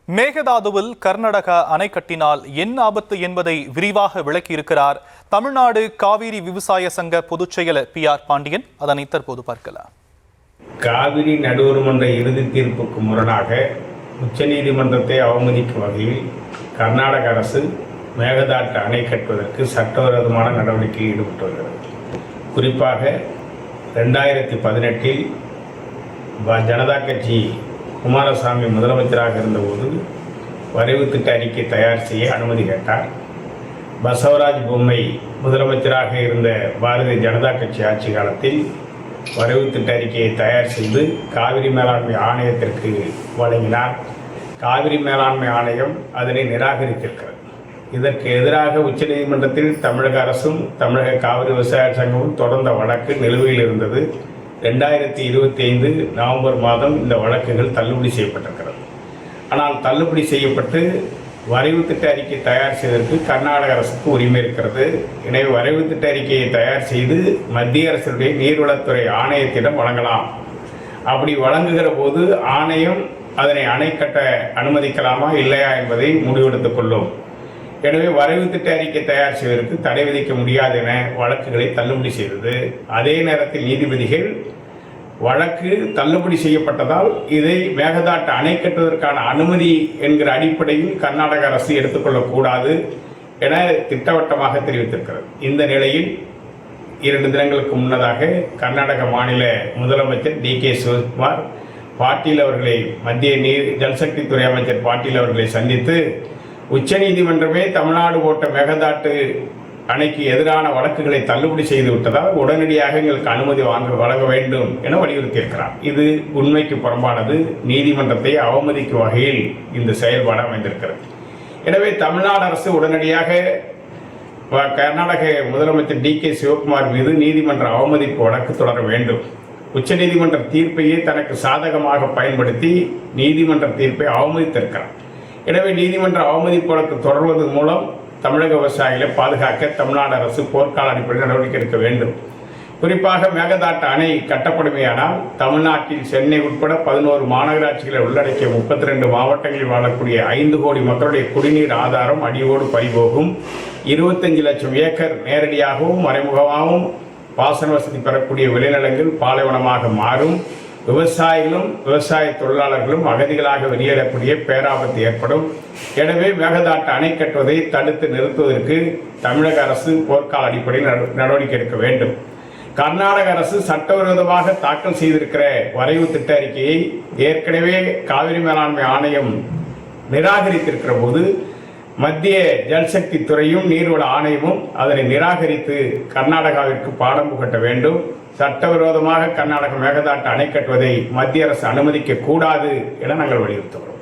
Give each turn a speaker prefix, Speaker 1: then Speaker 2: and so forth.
Speaker 1: மேகதாதுவில் கர்நாடகா அணை கட்டினால் என்ன ஆபத்து என்பதை விரிவாக விளக்கியிருக்கிறார் தமிழ்நாடு காவிரி விவசாய சங்க பொதுச் செயலர் PR பாண்டியன். அதனை தற்போது பார்க்கலாம்.
Speaker 2: காவிரி நடுவர் மன்ற இறுதி தீர்ப்புக்கு முரணாக உச்சநீதிமன்றத்தை அவமதிக்கும் வகையில் கர்நாடக அரசு மேகதாட்டு அணை கட்டுவதற்கு சட்டவிரோதமான நடவடிக்கையில் ஈடுபட்டு வருகிறது. குறிப்பாக 2018 ஜனதா கட்சி குமாரசாமி முதலமைச்சராக இருந்தபோது வரைவு திட்ட அறிக்கை தயார் செய்ய அனுமதி கேட்டார். பசவராஜ் பொம்மை முதலமைச்சராக இருந்த பாரதிய ஜனதா கட்சி ஆட்சி காலத்தில் வரைவு திட்ட அறிக்கையை தயார் செய்து காவிரி மேலாண்மை ஆணையத்திற்கு வழங்கினார். காவிரி மேலாண்மை ஆணையம் அதனை நிராகரித்திருக்கிறது. இதற்கு எதிராக உச்சநீதிமன்றத்தில் தமிழக அரசும் தமிழக காவிரி விவசாய சங்கமும் தொடர்ந்த வழக்கு நிலுவையில் இருந்தது. 2025 நவம்பர் மாதம் இந்த வழக்குகள் தள்ளுபடி செய்யப்பட்டிருக்கிறது. ஆனால் தள்ளுபடி செய்யப்பட்டு வரைவு திட்ட அறிக்கை தயார் செய்வதற்கு கர்நாடக அரசுக்கு உரிமை இருக்கிறது. எனவே வரைவு திட்ட அறிக்கையை தயார் செய்து மத்திய அரசுடைய நீர்வளத்துறை ஆணையத்திடம் வழங்கலாம். அப்படி வழங்குகிற போது ஆணையம் அதனை அணை கட்ட அனுமதிக்கலாமா இல்லையா என்பதை முடிவெடுத்துக் கொள்ளும். எனவே வரைவு திட்ட அறிக்கை தயார் செய்வதற்கு தடை விதிக்க முடியாது என வழக்குகளை தள்ளுபடி செய்தது. அதே நேரத்தில் நீதிபதிகள் வழக்கு தள்ளுபடி செய்யப்பட்டதால் இதை மேகதாட்டு அணை கட்டுவதற்கான அனுமதி என்கிற அடிப்படையில் கர்நாடக அரசு எடுத்துக்கொள்ளக்கூடாது என திட்டவட்டமாக தெரிவித்திருக்கிறது. இந்த நிலையில் 2 தினங்களுக்கு முன்னதாக கர்நாடக மாநில முதலமைச்சர் DK சிவகுமார் பாட்டீல் அவர்களை மத்திய ஜல்சக்தித்துறை அமைச்சர் பாட்டீல் அவர்களை சந்தித்து உச்சநீதிமன்றமே தமிழ்நாடு போட்ட மேகதாட்டு அணைக்கு எதிரான வழக்குகளை தள்ளுபடி செய்து விட்டதால் உடனடியாக எங்களுக்கு அனுமதி வழங்க வேண்டும் என வலியுறுத்தியிருக்கிறார். இது உண்மைக்கு புறம்பானது. நீதிமன்றத்தை அவமதிக்கும் வகையில் இந்த செயல்பாடு அமைந்திருக்கிறது. எனவே தமிழ்நாடு அரசு உடனடியாக கர்நாடக முதலமைச்சர் DK சிவகுமார் மீது நீதிமன்ற அவமதிப்பு வழக்கு தொடர வேண்டும். உச்சநீதிமன்ற தீர்ப்பையே தனக்கு சாதகமாக பயன்படுத்தி நீதிமன்ற தீர்ப்பை அவமதித்திருக்கிறார். எனவே நீதிமன்ற அவமதிப்பு வழக்கு தொடர்வது மூலம் தமிழக விவசாயிகளை பாதுகாக்க தமிழ்நாடு அரசு போர்க்கால அடிப்படையில் நடவடிக்கை எடுக்க வேண்டும். குறிப்பாக மேகதாட்டு அணை கட்டப்படுமையானால் தமிழ்நாட்டில் சென்னை உட்பட 11 மாநகராட்சிகளை உள்ளடக்கிய 32 மாவட்டங்களில் வாழக்கூடிய 5 கோடி மக்களுடைய குடிநீர் ஆதாரம் அடியோடு பறிபோகும். 25 லட்சம் ஏக்கர் நேரடியாகவும் மறைமுகமாகவும் பாசன வசதி பெறக்கூடிய விளைநிலங்கள் பாலைவனமாக மாறும். விவசாயிகளும் விவசாய தொழிலாளர்களும் அகதிகளாக வெளியேறக்கூடிய பேராபத்து ஏற்படும். எனவே மேகதாட்டு அணை கட்டுவதை தடுத்து நிறுத்துவதற்கு தமிழக அரசு போர்க்கால அடிப்படையில் நடவடிக்கை எடுக்க வேண்டும். கர்நாடக அரசு சட்டவிரோதமாக தாக்கல் செய்திருக்கிற வரைவு திட்ட அறிக்கையை ஏற்கனவே காவிரி மேலாண்மை ஆணையம் நிராகரித்திருக்கிற போது மத்திய ஜல்சக்தி துறையும் நீர்வள ஆணையமும் அதனை நிராகரித்து கர்நாடகாவிற்கு பாடம் புகட்ட வேண்டும். சட்டவிரோதமாக கர்நாடக மேகதாட்டு அணை கட்டுவதை மத்திய அரசு அனுமதிக்க கூடாது என நாங்கள் வலியுறுத்துகிறோம்.